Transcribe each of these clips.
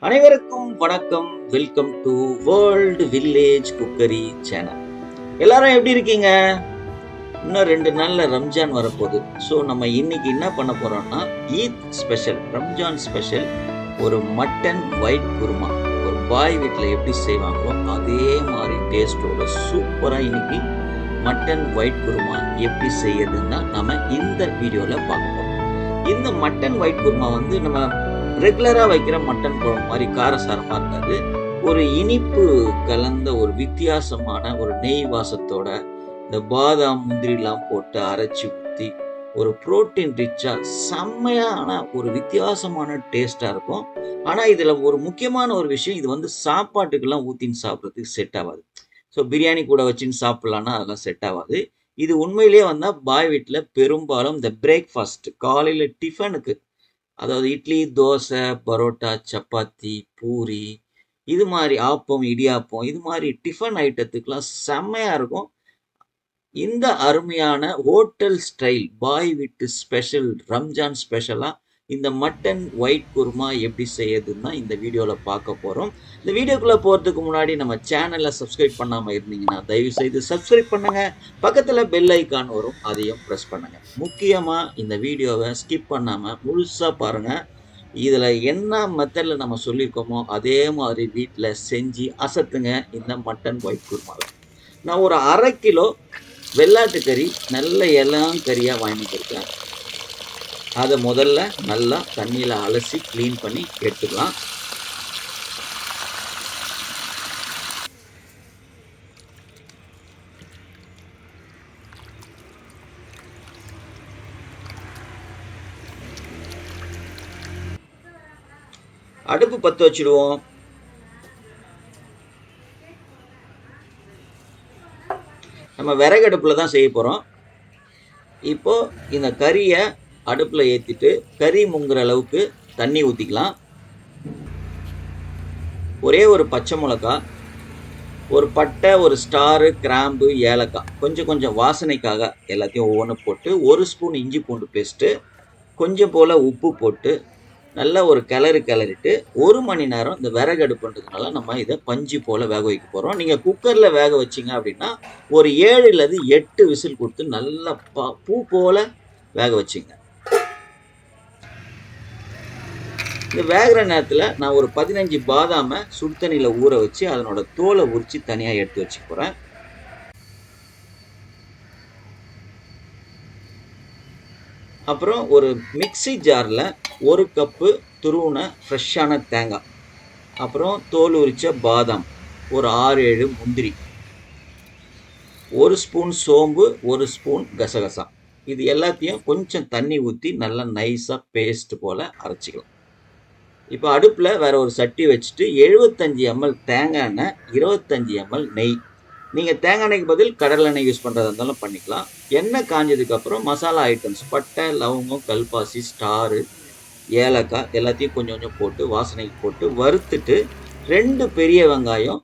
அனைவருக்கும் வணக்கம். Welcome to world village cookery channel. எல்லாரும் எப்படி இருக்கீங்க? இன்னும் 2 நாள்ல ரம்ஜான் வரப்போகுது. ஸோ நம்ம இன்னைக்கு என்ன பண்ண போறோம்னா ஈத் ஸ்பெஷல், ரம்ஜான் ஸ்பெஷல் ஒரு மட்டன் ஒயிட் குருமா. ஒரு பாய் வீட்டில் எப்படி செய்வாங்களோ அதே மாதிரி டேஸ்டோட சூப்பரா இன்னைக்கு மட்டன் ஒயிட் குருமா எப்படி செய்யறதுன்னா நம்ம இந்த வீடியோல பார்க்க போறோம். இந்த மட்டன் ஒயிட் குருமா வந்து நம்ம ரெகுலரா வைக்கிற மட்டன் குழம்பு மாதிரி காரசாரமா இருக்காது. ஒரு இனிப்பு கலந்த ஒரு வித்தியாசமான ஒரு நெய் வாசத்தோட இந்த பாதாம் முந்திரிலாம் போட்டு அரைச்சி ஊற்றி ஒரு புரோட்டீன் ரிச்சா செம்மையான ஒரு வித்தியாசமான டேஸ்டா இருக்கும். ஆனா இதுல ஒரு முக்கியமான ஒரு விஷயம், இது வந்து சாப்பாட்டுக்கெல்லாம் ஊத்தின்னு சாப்பிட்றதுக்கு செட் ஆகாது. ஸோ பிரியாணி கூட வச்சுன்னு சாப்பிடலான்னா அதெல்லாம் செட் ஆகாது. இது உண்மையிலேயே வந்தா பாய் வீட்டில் பெரும்பாலும் இந்த பிரேக்ஃபாஸ்ட் காலையில டிஃபனுக்கு, அதாவது இட்லி, தோசை, பரோட்டா, சப்பாத்தி, பூரி, இது மாதிரி ஆப்பம், இடியாப்பம் இது மாதிரி டிஃபன் ஐட்டத்துக்குலாம் செம்மையா இருக்கும். இந்த அருமையான ஹோட்டல் ஸ்டைல் பாய் வீட்டு ஸ்பெஷல் ரம்ஜான் ஸ்பெஷலா இந்த மட்டன் ஒயிட் குருமா எப்படி செய்யறதுன்னு தான் இந்த வீடியோவில் பார்க்க போகிறோம். இந்த வீடியோக்குள்ளே போகிறதுக்கு முன்னாடி நம்ம சேனலை சப்ஸ்கிரைப் பண்ணாமல் இருந்தீங்கன்னா தயவு செய்து சப்ஸ்கிரைப் பண்ணுங்க. பக்கத்தில் பெல் ஐக்கான் வரும், அதையும் ப்ரெஸ் பண்ணுங்க. முக்கியமாக இந்த வீடியோவை ஸ்கிப் பண்ணாமல் முழுசாக பாருங்கள். இதில் என்ன மெத்தடில் நம்ம சொல்லியிருக்கோமோ அதே மாதிரி வீட்டில் செஞ்சு அசத்துங்க இந்த மட்டன் ஒயிட் குருமாவை. நான் ஒரு 1/2 கிலோ வெள்ளாட்டு கறி நல்ல இளம் கறியாக வாங்கி கொடுத்தேன். அதை முதல்ல நல்லா தண்ணியில் அலசி க்ளீன் பண்ணி எடுத்துக்கலாம். அடுப்பு பற்ற வச்சுடுவோம். நம்ம விறகு அடுப்பில் தான் செய்ய போகிறோம். இப்போ இந்த கறியை அடுப்பில் ஏற்றிட்டு கறி முங்குற அளவுக்கு தண்ணி ஊற்றிக்கலாம். ஒரே ஒரு பச்சை மிளகா, ஒரு பட்டை, ஒரு ஸ்டாரு, கிராம்பு, ஏலக்காய், கொஞ்சம் கொஞ்சம் வாசனைக்காக எல்லாத்தையும் ஒவ்வொன்று போட்டு, ஒரு ஸ்பூன் இஞ்சி பூண்டு பேஸ்ட்டு, கொஞ்சம் போல் உப்பு போட்டு நல்லா ஒரு கிளறிட்டு 1 மணி நேரம் இந்த விறகு அடுப்புன்றதுனால நம்ம இதை பஞ்சு போல் வேக வைக்க போகிறோம். நீங்கள் குக்கரில் வேக வச்சிங்க அப்படின்னா ஒரு 7லேருந்து 8 விசில் கொடுத்து நல்லா பூ போல் வேக வச்சிங்க. இந்த வேகிற நேரத்தில் நான் ஒரு 15 பாதாமை சுடு தண்ணியில் ஊற வச்சு அதனோட தோலை உரித்து தனியாக எடுத்து வச்சுக்க போகிறேன். அப்புறம் ஒரு மிக்சி ஜாரில் 1 கப்பு துருவின ஃப்ரெஷ்ஷான தேங்காய், அப்புறம் தோல் உரித்த பாதாம், ஒரு 6-7 முந்திரி, 1 ஸ்பூன் சோம்பு, 1 ஸ்பூன் கசகசா, இது எல்லாத்தையும் கொஞ்சம் தண்ணி ஊற்றி நல்லா நைஸாக பேஸ்ட் போல் அரைச்சிக்கலாம். இப்போ அடுப்பில் வேற ஒரு சட்டி வச்சுட்டு 75 ml தேங்காய் எண்ணெய், 25 ml நெய். நீங்கள் தேங்காய் எண்ணெய்க்கு பதில் கடலை எண்ணெய் யூஸ் பண்ணுறதா இருந்தாலும் பண்ணிக்கலாம். எண்ணெய் காஞ்சதுக்கப்புறம் மசாலா ஐட்டம்ஸ் பட்டை, லவங்கம், கல்பாசி, ஸ்டாரு, ஏலக்காய் எல்லாத்தையும் கொஞ்சம் கொஞ்சம் போட்டு வாசனைக்கு போட்டு வறுத்துட்டு 2 பெரிய வெங்காயம்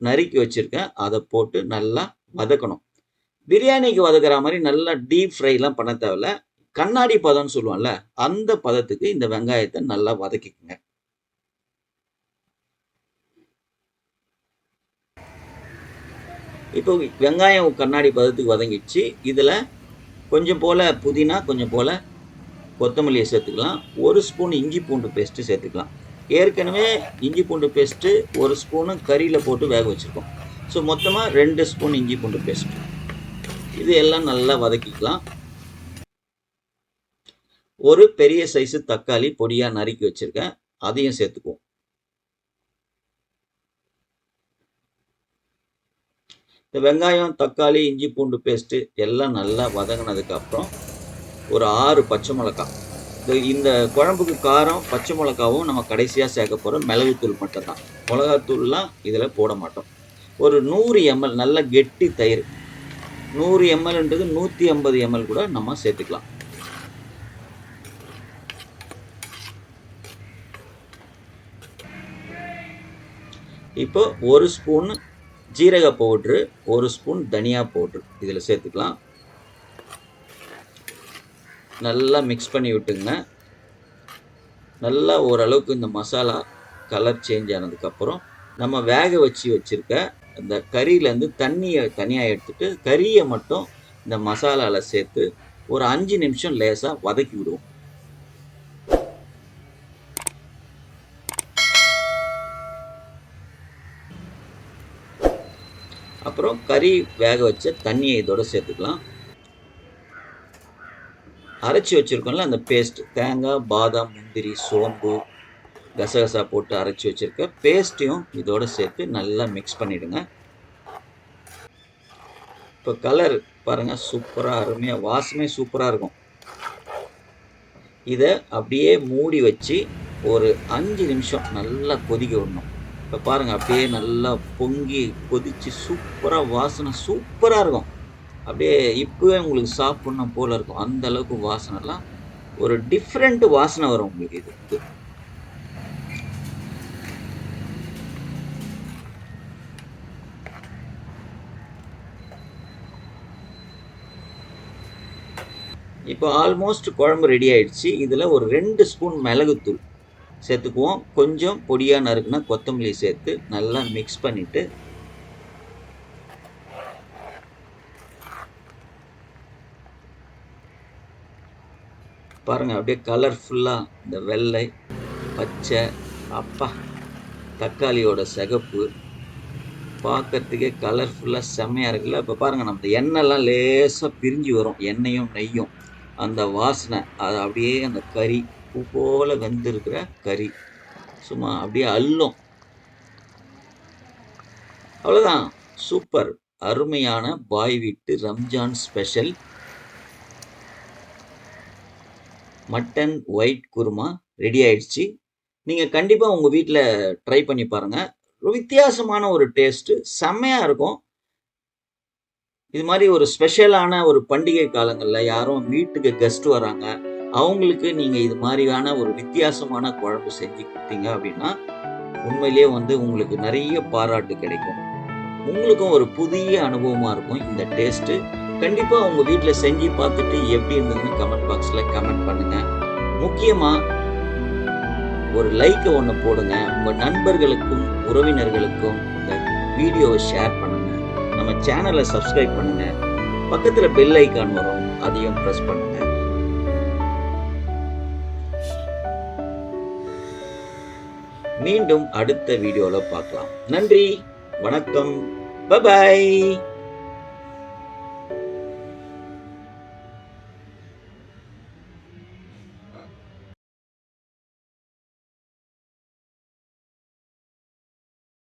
நறுக்கி வச்சுருக்கேன், அதை போட்டு நல்லா வதக்கணும். பிரியாணிக்கு வதக்குற மாதிரி நல்லா டீப் ஃப்ரைலாம் பண்ண தேவையில்ல. கண்ணாடி பதம்னு சொல்லுவோம்ல, அந்த பதத்துக்கு இந்த வெங்காயத்தை நல்லா வதக்கிக்குங்க. இப்போ வெங்காயம் கண்ணாடி பதத்துக்கு வதங்கிடுச்சு. இதில் கொஞ்சம் போல் புதினா, கொஞ்சம் போல் கொத்தமல்லியை சேர்த்துக்கலாம். 1 ஸ்பூன் இஞ்சி பூண்டு பேஸ்ட்டு சேர்த்துக்கலாம். ஏற்கனவே இஞ்சி பூண்டு பேஸ்ட்டு 1 ஸ்பூனு கறியில் போட்டு வேக வச்சுருக்கோம். ஸோ மொத்தமாக 2 ஸ்பூன் இஞ்சி பூண்டு பேஸ்ட்டு. இது எல்லாம் நல்லா வதக்கிக்கலாம். ஒரு பெரிய சைஸு தக்காளி பொடியாக நறுக்கி வச்சுருக்கேன், அதையும் சேர்த்துக்குவோம். இந்த வெங்காயம், தக்காளி, இஞ்சி பூண்டு பேஸ்ட்டு எல்லாம் நல்லா வதங்கினதுக்கு அப்புறம் ஒரு 6 பச்சை மிளகாய். இந்த குழம்புக்கு காரம் பச்சை மிளகாவும் நம்ம கடைசியாக சேர்க்க போகிறோம். மிளகுத்தூள் மட்டும்தான், மிளகாத்தூள்லாம் இதில் போட மாட்டோம். ஒரு 100 ml நல்ல கெட்டி தயிர், 100 mlன்றது 150 ml கூட நம்ம சேர்த்துக்கலாம். இப்போ 1 ஸ்பூன் ஜீரக பவுட்ரு, 1 ஸ்பூன் தனியா பவுட்ரு இதில் சேர்த்துக்கலாம். நல்லா மிக்ஸ் பண்ணி விட்டுங்க. நல்லா ஓரளவுக்கு இந்த மசாலா கலர் சேஞ்ச் ஆனதுக்கப்புறம் நம்ம வேக வச்சிருக்க அந்த கறியிலேருந்து தண்ணியை தனியாக எடுத்துட்டு கறியை மட்டும் இந்த மசாலாவில் சேர்த்து ஒரு 5 நிமிஷம் லேசாக வதக்கி விடுவோம். அப்புறம் கறி வேக வச்ச தண்ணியை இதோட சேர்த்துக்கலாம். அரைச்சி வச்சிருக்கோம்ல அந்த பேஸ்ட், தேங்காய், பாதாம், முந்திரி, சோம்பு, கசகசா போட்டு அரைச்சி வச்சிருக்க பேஸ்ட்டையும் இதோட சேர்த்து நல்லா மிக்ஸ் பண்ணிடுங்க. இப்போ கலர் பாருங்க, சூப்பராக அருமையாக, வாசமே சூப்பராக இருக்கும். இதை அப்படியே மூடி வச்சு ஒரு 5 நிமிஷம் நல்லா கொதிக்க விடணும். இப்போ பாருங்க, அப்படியே நல்லா பொங்கி கொதிச்சு சூப்பராக, வாசனை சூப்பராக இருக்கும். அப்படியே இப்போவே உங்களுக்கு சாப்பிடணும் போல இருக்கும். அந்த அளவுக்கு வாசனைலாம் ஒரு டிஃப்ரெண்ட் வாசனை வரும் உங்களுக்கு. இது இப்போ ஆல்மோஸ்ட் குழம்பு ரெடி ஆயிடுச்சு. இதில் ஒரு 2 ஸ்பூன் மிளகுத்தூள் சேர்த்துக்குவோம். கொஞ்சம் பொடியாக நறுக்குனா கொத்தமல்லி சேர்த்து நல்லா மிக்ஸ் பண்ணிட்டு பாருங்க, அப்படியே கலர்ஃபுல்லாக இந்த வெள்ளை, பச்சை, அப்பா, தக்காளியோட சிகப்பு பார்க்கறதுக்கே கலர்ஃபுல்லாக செம்மையாக இருக்குல்ல. இப்போ பாருங்கள், நம்ம எண்ணெய்லாம் லேசாக பிரிஞ்சு வரும், எண்ணெயும் நெய்யும். அந்த வாசனை அது அப்படியே அந்த கறி பூ போல் வெந்திருக்கிற கறி சும்மா அப்படியே அள்ளும். அவ்வளோதான், சூப்பர் அருமையான பாய் வீட்டு Ramzan special mutton white kurma ready ஆயிடுச்சு. நீங்கள் கண்டிப்பாக உங்கள் வீட்டில் ட்ரை பண்ணி பாருங்கள். வித்தியாசமான ஒரு டேஸ்ட்டு, செம்மையாக இருக்கும். இது மாதிரி ஒரு ஸ்பெஷலான ஒரு பண்டிகை காலங்களில் யாரும் வீட்டுக்கு கெஸ்ட் வராங்க, அவங்களுக்கு நீங்கள் இது மாதிரியான ஒரு வித்தியாசமான குழம்பு செஞ்சு கொடுத்தீங்க அப்படின்னா உண்மையிலேயே உங்களுக்கு நிறைய பாராட்டு கிடைக்கும். உங்களுக்கும் ஒரு புதிய அனுபவமாக இருக்கும் இந்த டேஸ்ட்டு. கண்டிப்பாக உங்கள் வீட்டில் செஞ்சு பார்த்துட்டு எப்படி இருந்ததுன்னு கமெண்ட் பாக்ஸில் கமெண்ட் பண்ணுங்கள். முக்கியமாக ஒரு லைக்கை ஒன்று போடுங்க. உங்கள் நண்பர்களுக்கும் உறவினர்களுக்கும் இந்த வீடியோவை ஷேர் பண்ணுங்கள். நம்ம சேனலை சப்ஸ்கிரைப் பண்ணுங்கள். பக்கத்தில் பெல் ஐக்கான் வரும், அதையும் ப்ரெஸ் பண்ணுங்கள். மீண்டும் அடுத்த வீடியோவில் பார்க்கலாம். நன்றி, வணக்கம், பை பாய்.